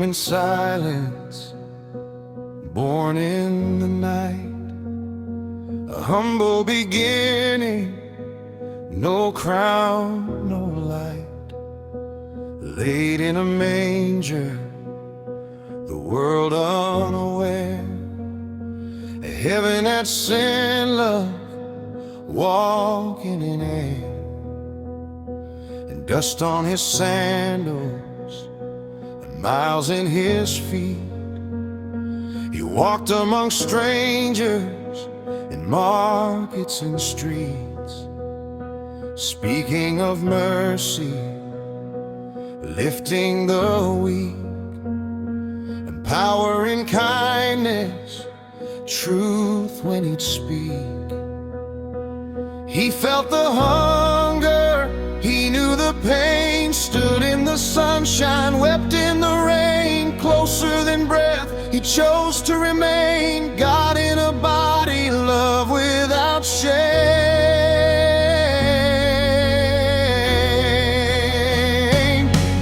in silence, born in the night, a humble beginning, no crown, no light, laid in a manger, the world unaware, a heaven that sent love, walking in air, and dust on his sandals, and miles in his feet. He walked among strangers in markets and streets, speaking of mercy, lifting the weak, empowering kindness, truth when he'd speak. He felt the hunger, he knew the pain, stood in the sunshine, wept in the rain. Closer than breath, he chose to remain, God in a body, love without shame.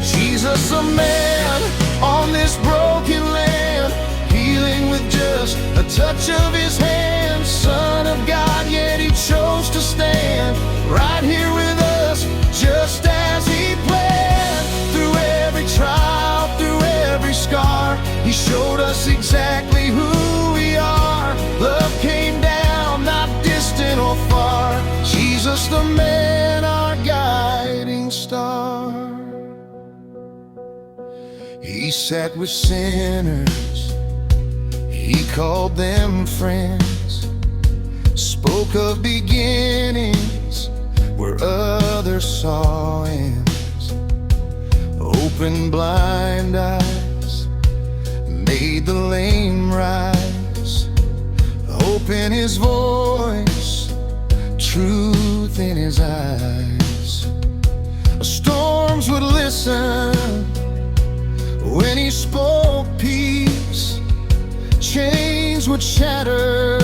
Jesus, a man on this broken land, healing with just a touch of his hand. Son of God, yet he chose to stand right here with us, just as he planned. Through every trial, through every scar, he showed us exactly who we are. Love came down, not distant or far. Jesus the man, our guiding star. He sat with sinners, he called them friends, spoke of beginnings where others saw ends, opened blind eyes, made the lame rise, hope in his voice, truth in his eyes. Storms would listen when he spoke peace, chains would shatter,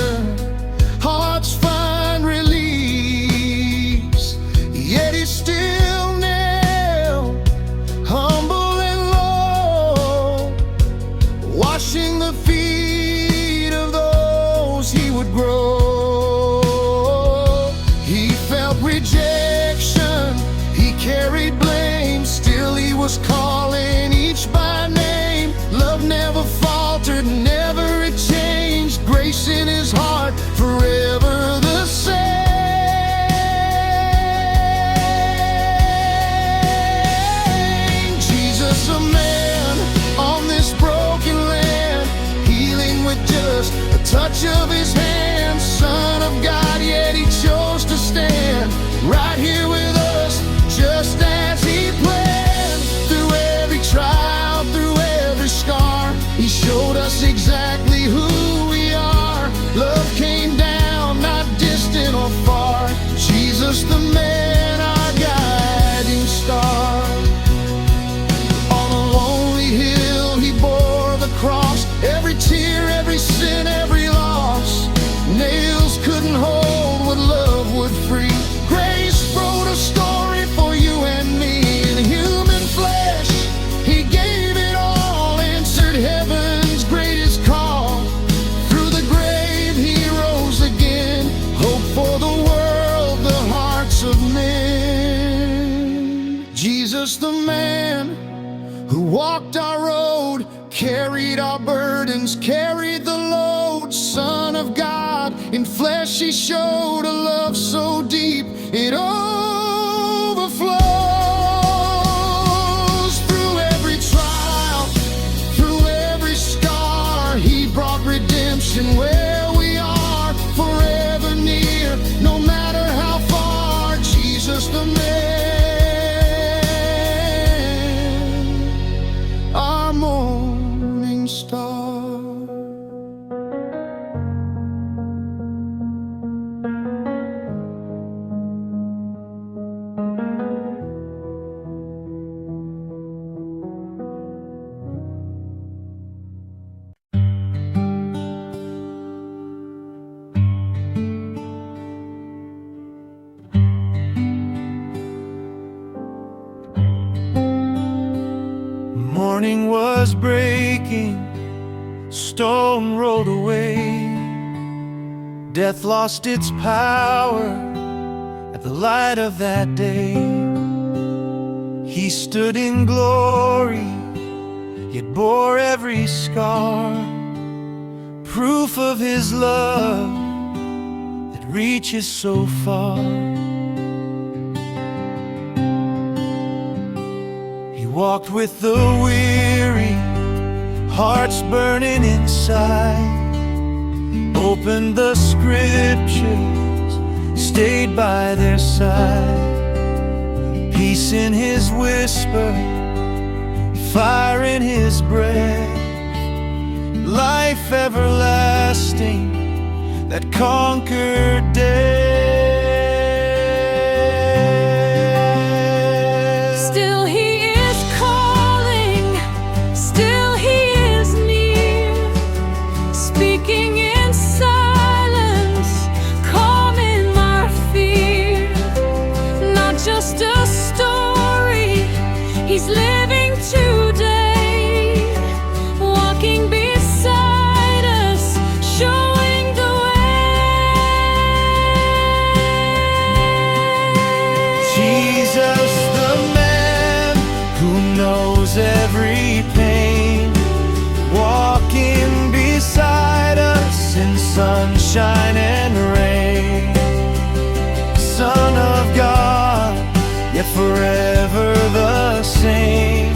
hearts find release. Yet he still knelt, humble and low, washing the feet of those he would grow. He felt rejection, he carried blame, still he was calling each by name. Love never faltered, never it changed, grace in his heart, forever the same. Jesus, a man on this broken land, healing with just a touch of his hand. Son of God, yet he chose to stand right here with us, just as he planned. Through every trial, through every scar, he showed us exactly who we are. Love came down, not distant or far. Jesus the man, our guiding star. On a lonely hill he bore the cross, every tear, every sin, every loss. Nails couldn't hold what love would free. Grace wrote a story for you and me. In human flesh he gave it all, answered heaven's greatest call. Through the grave he rose again, hope for the world, the hearts of men. Jesus the man who walked our road, carried our burdens, carried the load. Son of God, in flesh he showed a love so deep it overflows. Through every trial, through every scar, he brought redemption where we are, forever near, no matter how far. Jesus the man, our morning star. Stone rolled away, death lost its power at the light of that day. He stood in glory, yet bore every scar, proof of his love that reaches so far. He walked with the weary, hearts burning inside, opened the scriptures, stayed by their side. Peace in his whisper, fire in his breath, life everlasting that conquered death. Still he is calling, still he is near, speaking in silence, calming our fear. Not just a story, he's living today, walking beside us, showing the Jesus, the man who knows every pain, walking beside us in sunshine and rain. Son of God, yet forever the same,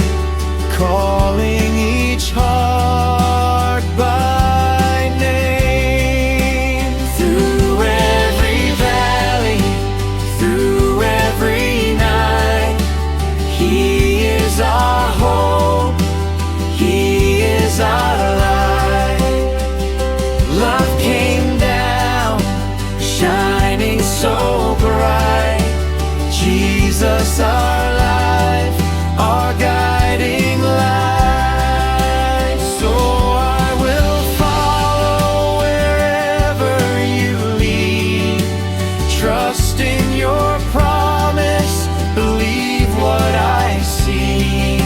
calling each heart by name. Through every valley, through every night, he is our hope, he is our light. Love came down, shining so bright. Jesus, our life, our guiding light. So I will follow wherever you lead, trust in your promise, believe what I see.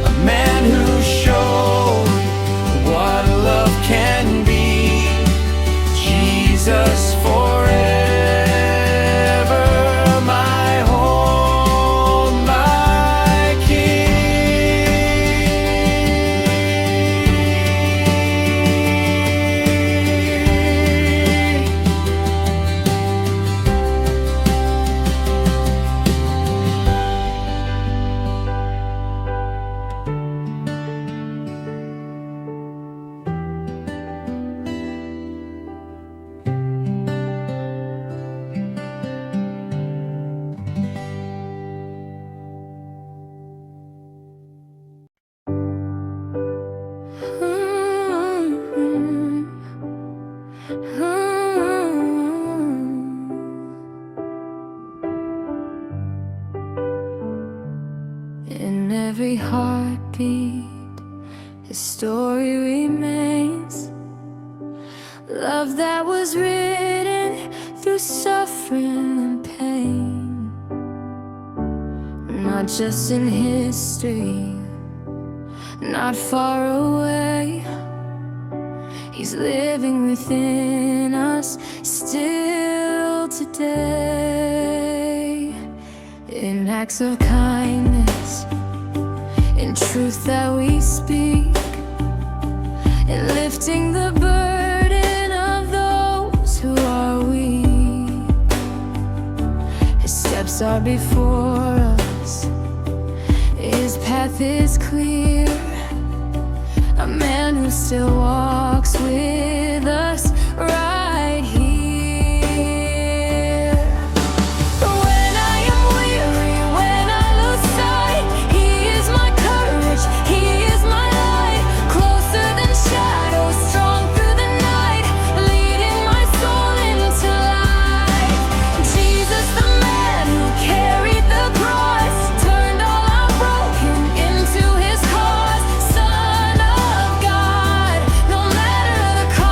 A man who showed what love can be, Jesus forever. In every heartbeat, his story remains. Love that was written through suffering and pain. Not just in history, not far away. He's living within us still today. In acts of kindness, in truth that we speak, in lifting the burden of those who are weak. His steps are before us, his path is clear. A man who still walks with us right here. When I am weary, when I lose sight, he is my courage, he is my light. Closer than shadows, strong through the night, leading my soul into life. Jesus, the man who carried the cross, turned all our broken into his cause. Son of God, no matter the cost.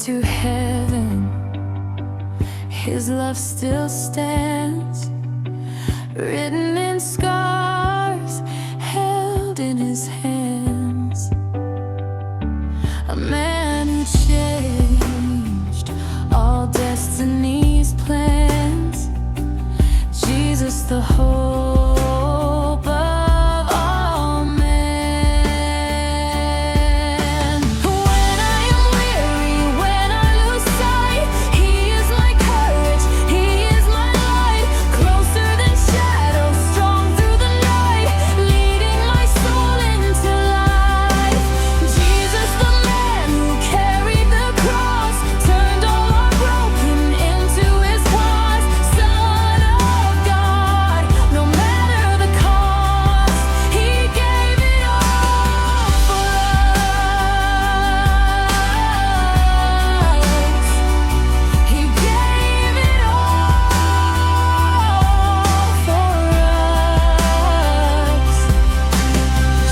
to heaven. His love still stands, written in scars, held in his hands. A man who changed all destiny's plans. Jesus, the hope of all men. When I am weary, when I lose sight, He is my courage, He is my light. Closer than shadows, strong through the night, leading my soul into life. Jesus, the man who carried the cross, turned all our broken into His cause. Son of God, no matter the cost, He gave it all for us. He gave it all for us.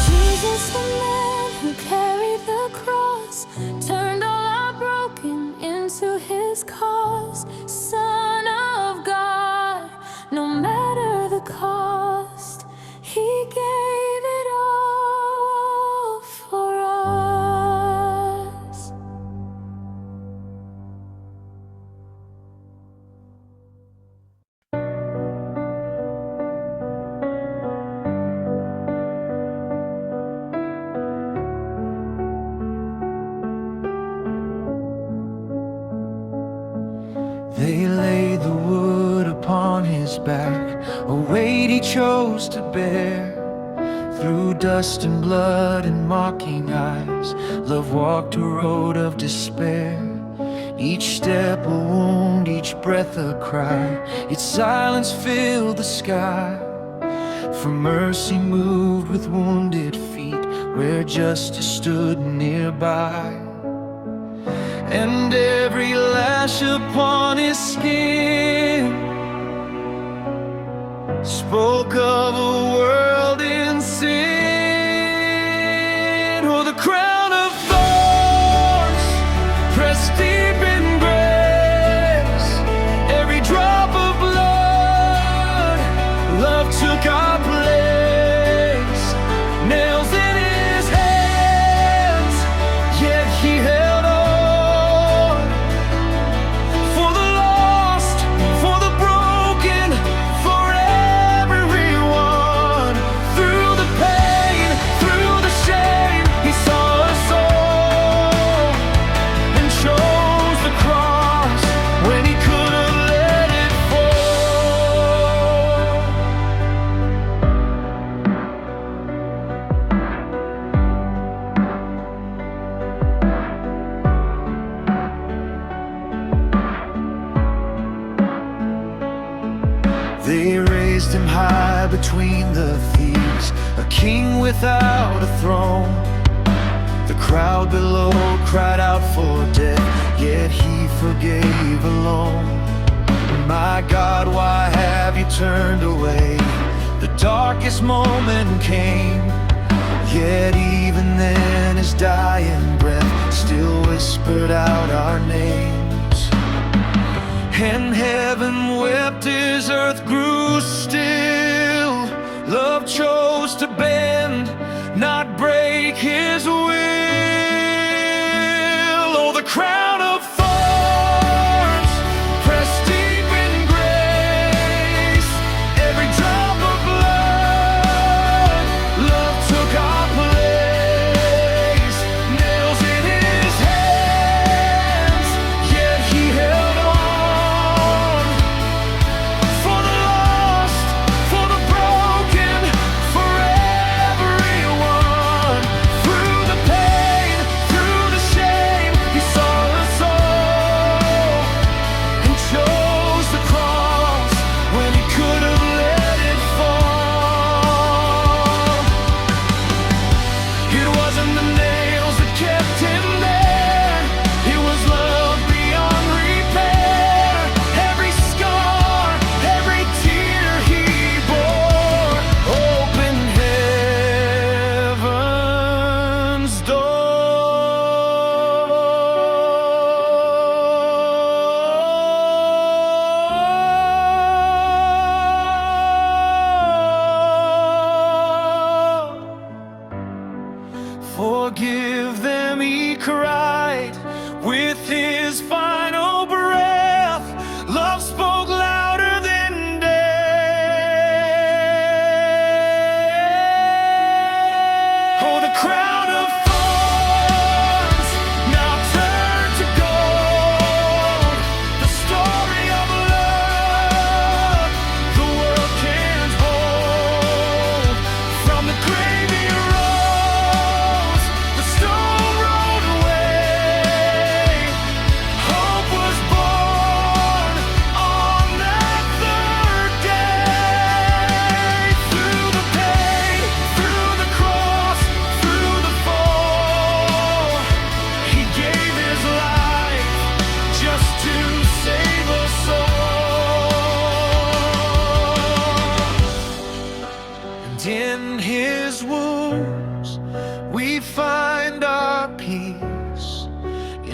Jesus, the man who carried the cross, turned all our broken into His cause. Son of God, no matter the cost, He gave it all for us. They laid the wood upon his back, a weight he chose to bear. Through dust and blood and mocking eyes, love walked a road of despair. Each step a wound, each breath a cry, its silence filled the sky. For mercy moved with wounded feet, where justice stood nearby. And every lash upon his skin spoke of a world in sin. Oh, the crown of thorns pressed deep in grace. Every drop of blood, love took our place. Nails in his hands, yet he held on. For the lost, for the broken, for everyone. Through the pain, through the shame, he saw us all and chose the cross when he could have let it fall. They raised him high between the thieves, a king without a throne. The crowd below cried out for death, yet he forgave alone. My God, why have you turned away? The darkest moment came, yet even then his dying breath still whispered out our names. And heaven wept as earth grew still. Love chose to bend, not break his will. Oh, the crown of thorns pressed deep in grace. Every drop of blood, love took our place. Nails in his hands, yet he held on. For the lost, for the broken, for everyone. Through the pain,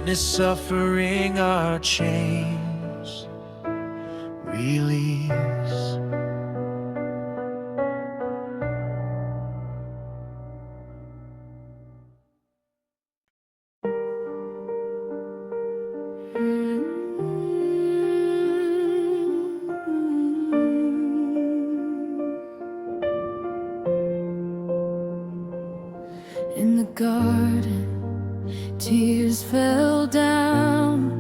sadness, suffering, our chains release. In the garden, tears fell down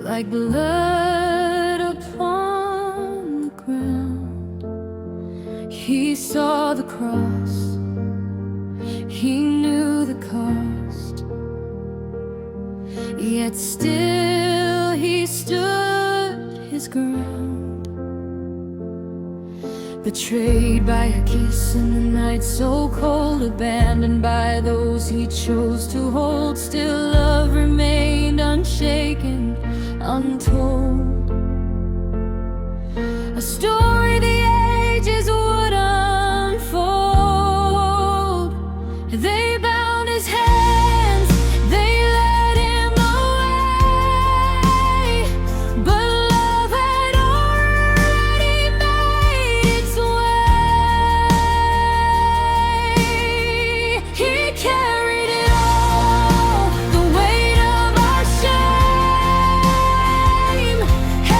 like blood upon the ground. He saw the cross, he knew the cost, yet still he stood his ground. Betrayed by a kiss in the night so cold, abandoned by those he chose to hold, still love remained unshaken, untold. A story the ages would unfold. They bound his hands, they led him away, but love had already made its way. He carried it all, the weight of our shame,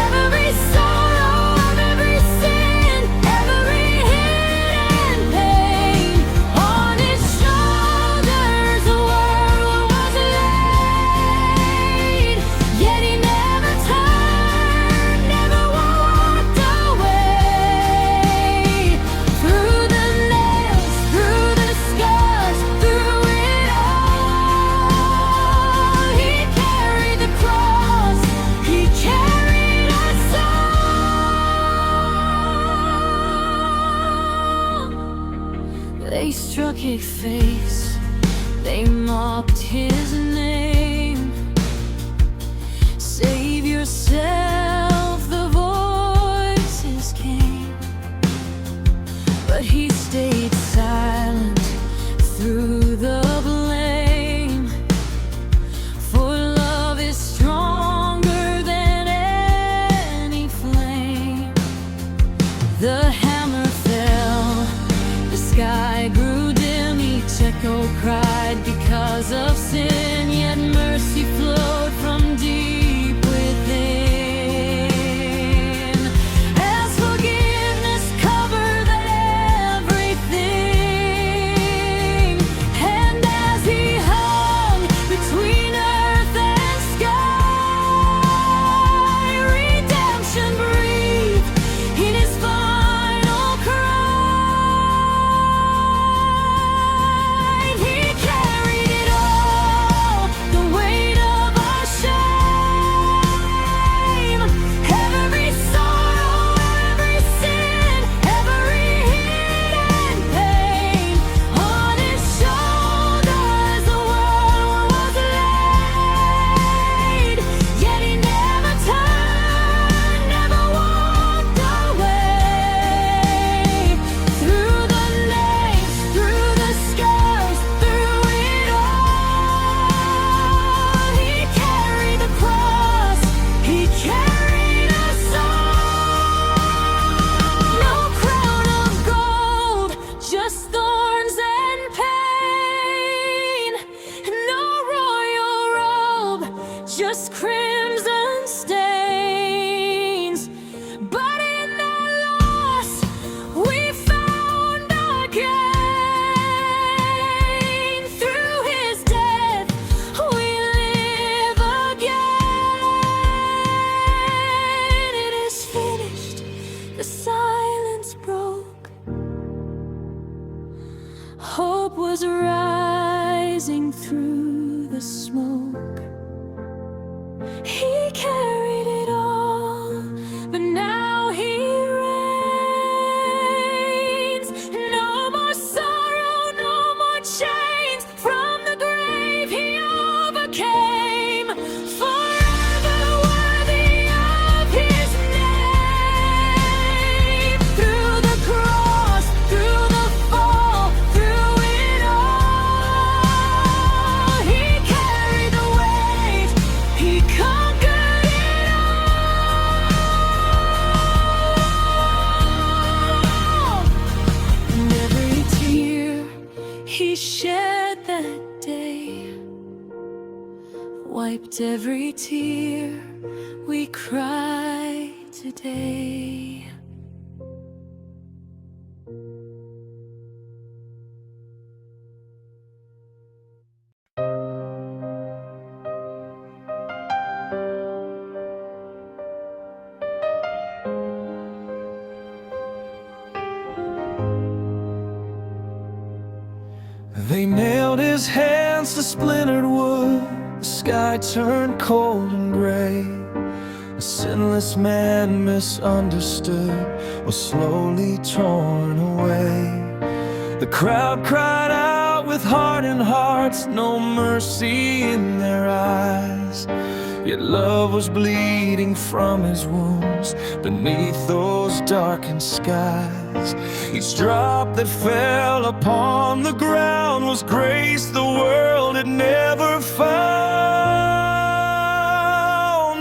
every sorrow of every sin, every hidden pain. On his shoulders the world was laid, yet he never turned, never walked away. Through the nails, through the scars, through it all, he carried the cross, he carried us all. They struck his face, they mocked his name. Save yourself, the voices came, but he stayed silent through the blame. For love is stronger than any flame. The hammer fell, the sky grew dim, each echo cried because of sin, yet mercy flowed from deep within. As forgiveness covered everything, and as he hung between earth and sky, redemption breathed in his final cry. He carried it all, the weight of our shame, every sorrow, every sin, every hidden pain. On his shoulders the world was laid, yet he never turned, never walked away. Through the names, through the scars, through it all, he carried the cross, he carried us all. No crown of gold, just thorns and pain. No royal robe, just crimson stains. But in that loss we found our gain. Through his death we live again. It is finished, the silence broke. Hope was rising through the smoke. wiped every tear we cried today. They nailed his hands to splintered wood. The sky turned cold and gray. A sinless man misunderstood was slowly torn away. The crowd cried out with hardened hearts, no mercy in their eyes. Yet love was bleeding from his wounds beneath those darkened skies. Each drop that fell upon the ground was grace the world had never found.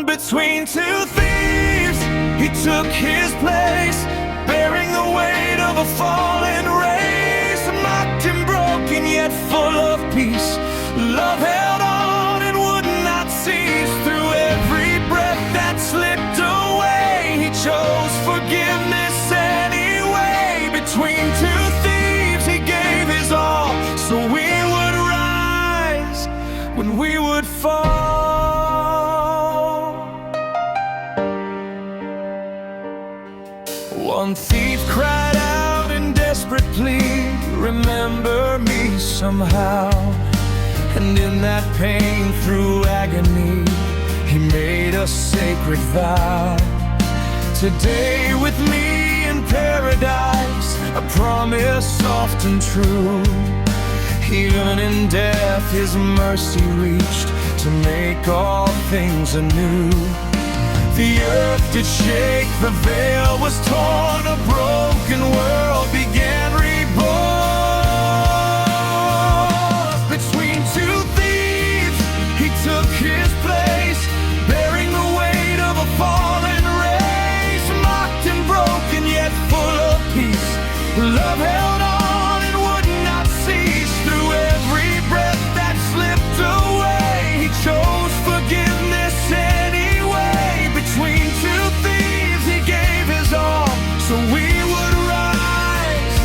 Between two thieves, he took his place, bearing the weight of a fallen race. Mocked and broken, yet full of peace, love held on and would not cease. Through every breath that slipped away, he chose forgiveness anyway. Between two thieves, he gave his all, so we would rise when we would fall. One thief cried out in desperate plea, remember me somehow. And in that pain, through agony, he made a sacred vow. Today with me in paradise, a promise soft and true. Even in death his mercy reached to make all things anew. The earth did shake, the veil was torn, a broken world began reborn. Between two thieves, he took his place, bearing the weight of a fallen race. Mocked and broken, yet full of peace, love held on and would not cease. Through every breath that slipped away, he chose forgiveness anyway. Between two thieves, he gave his all, so we would rise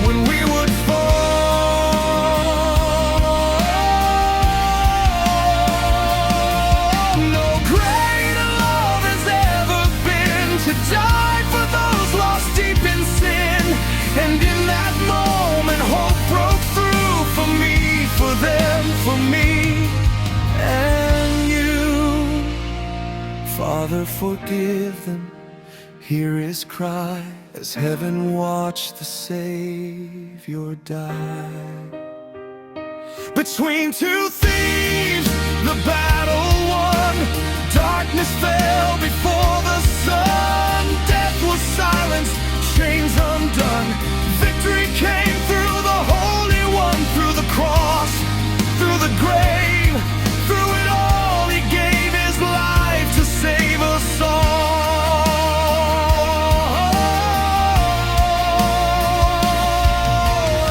when we would fall. No greater love has ever been to die for those lost deep in sin. And in that moment, hope broke through for me, for them, for me and you. Father, forgive them, hear his cry as heaven watched the Savior die. Between two thieves, the battle won. Darkness fell before the sun. Death was silenced, chains undone. Victory came through the Holy One, through the cross, through the grave. Through it all, he gave his life to save us all.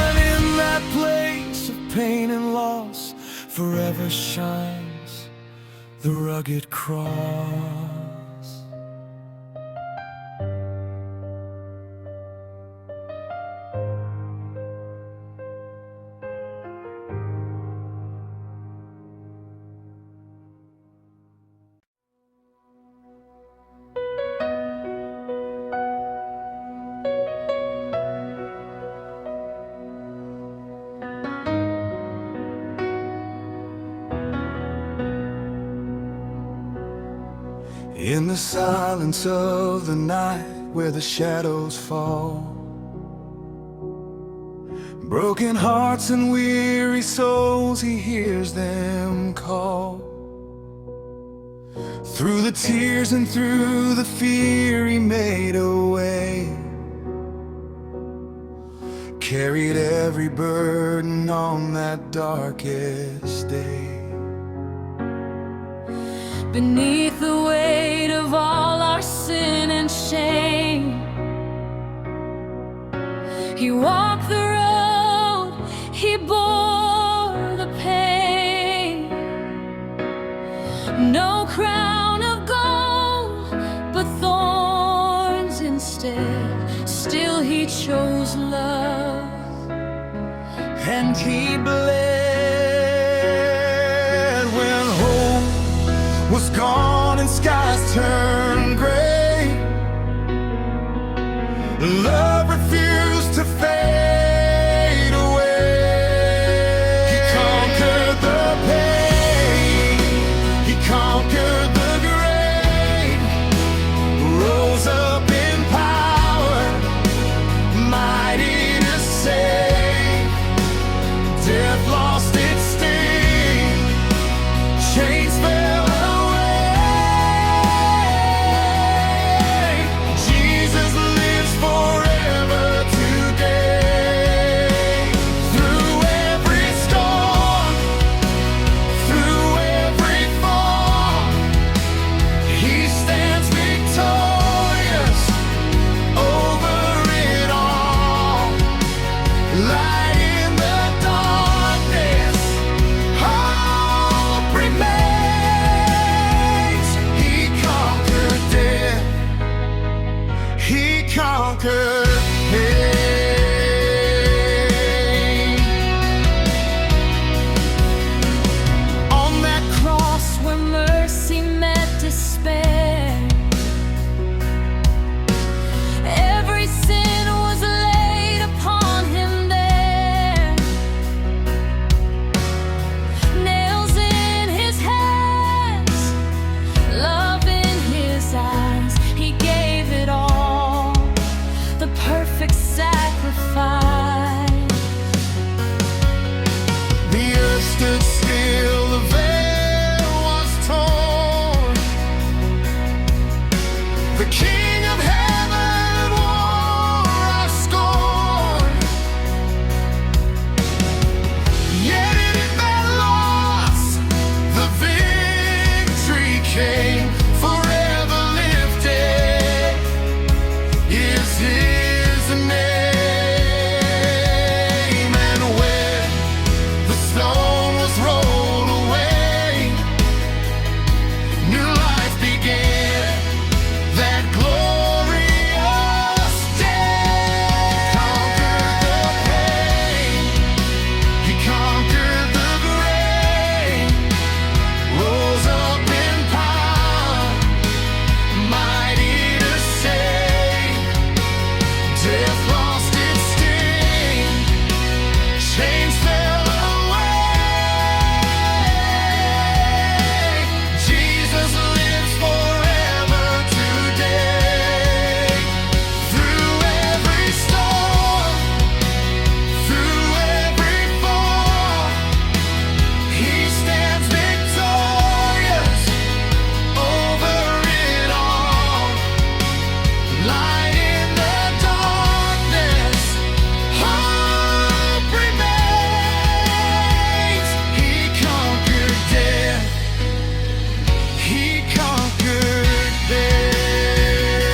And in that place of pain and loss, forever shines the rugged cross. In the silence of the night, where the shadows fall, broken hearts and weary souls, he hears them call. Through the tears and through the fear, he made a way, carried every burden on that darkest day. Beneath the weight of all our sin and shame, he walked the road, he bore the pain. No crown of gold, but thorns instead. Still he chose love, and he bled when hope was gone and skies turned gray. Love refused to fade away. He conquered the pain, he conquered the grave, rose up in power, mighty to save. Death lost its sting, chains fell away. Jesus lives forever today. Through every storm, through every fall, he stands victorious over it all. Light in the darkness, hope remains. He conquered death, he conquered pain. On that cross where mercy met despair, every sin was laid upon him there. Nails in his hands, love in his eyes, he gave it all, the perfect sacrifice. the earth stood still, the veil was torn. The King of Heaven wore our scorn. Yet in that loss, the victory came. Forever lifted is his name. And when the stone was rolled away, new life began. That glorious day. Conquered the pain, he conquered the grave, rose up in power, mighty to save. Death lost its sting, chains fell away. Jesus lives forever today. Through every storm, through every fall, he stands victorious over it all. Light in the darkness, hope remains. He conquered death, he conquered pain.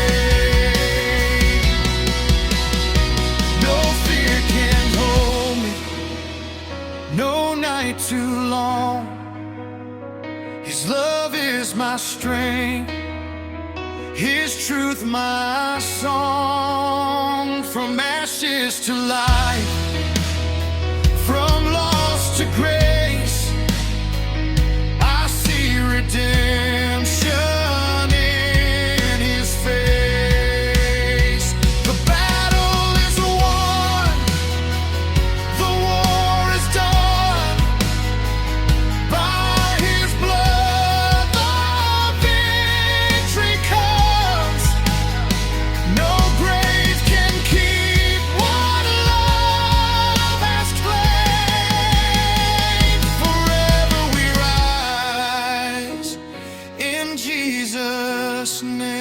No fear can hold me, no night too long. His love is my strength, his truth my song. From ashes to life, from loss to grace, I see redemption in his face. The battle is won, the war is done. By his blood the victory comes. No grave can keep what love has claimed. Forever we rise in Jesus' name.